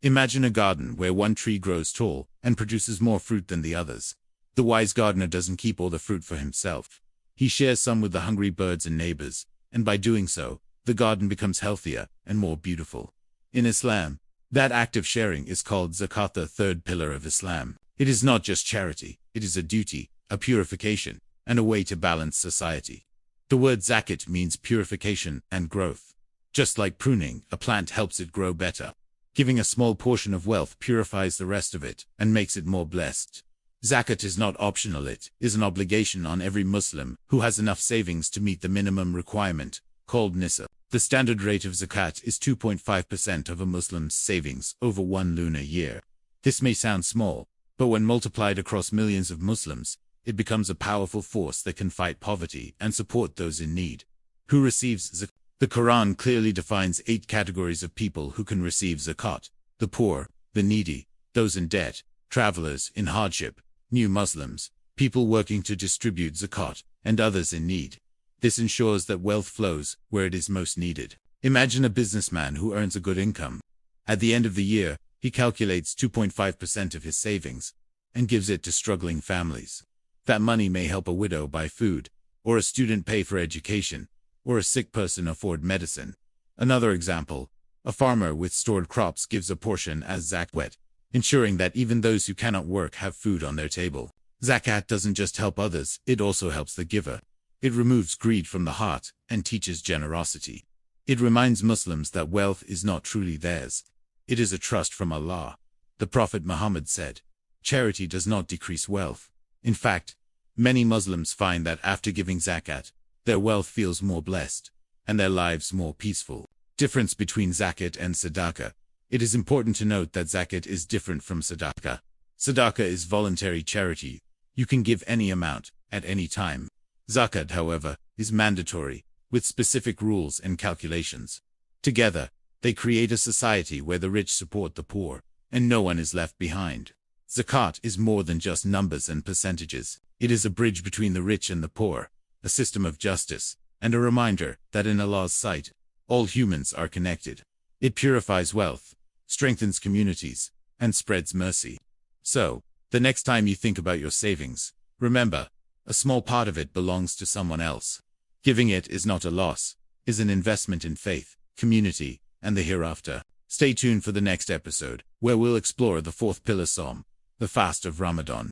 Imagine a garden where one tree grows tall and produces more fruit than the others. The wise gardener doesn't keep all the fruit for himself. He shares some with the hungry birds and neighbors, and by doing so, the garden becomes healthier and more beautiful. In Islam, that act of sharing is called Zakat, the third pillar of Islam. It is not just charity, it is a duty, a purification, and a way to balance society. The word Zakat means purification and growth. Just like pruning, a plant helps it grow better. Giving a small portion of wealth purifies the rest of it and makes it more blessed. Zakat is not optional, it is an obligation on every Muslim who has enough savings to meet the minimum requirement, called nisab. The standard rate of Zakat is 2.5% of a Muslim's savings over 1 lunar year. This may sound small, but when multiplied across millions of Muslims, it becomes a powerful force that can fight poverty and support those in need. Who receives Zakat? The Quran clearly defines 8 categories of people who can receive Zakat: the poor, the needy, those in debt, travelers in hardship, new Muslims, people working to distribute Zakat, and others in need. This ensures that wealth flows where it is most needed. Imagine a businessman who earns a good income. At the end of the year, he calculates 2.5% of his savings and gives it to struggling families. That money may help a widow buy food, or a student pay for education, or a sick person afford medicine. Another example, a farmer with stored crops gives a portion as zakat, ensuring that even those who cannot work have food on their table. Zakat doesn't just help others, it also helps the giver. It removes greed from the heart and teaches generosity. It reminds Muslims that wealth is not truly theirs. It is a trust from Allah. The Prophet Muhammad said, "Charity does not decrease wealth." In fact, many Muslims find that after giving zakat, their wealth feels more blessed, and their lives more peaceful. Difference between zakat and sadaqah. It is important to note that zakat is different from sadaqah. Sadaqah is voluntary charity. You can give any amount, at any time. Zakat, however, is mandatory, with specific rules and calculations. Together, they create a society where the rich support the poor, and no one is left behind. Zakat is more than just numbers and percentages. It is a bridge between the rich and the poor, a system of justice, and a reminder that in Allah's sight, all humans are connected. It purifies wealth, strengthens communities, and spreads mercy. So, the next time you think about your savings, remember, a small part of it belongs to someone else. Giving it is not a loss, is an investment in faith, community, and the hereafter. Stay tuned for the next episode, where we'll explore the 4th pillar Psalm, the fast of Ramadan.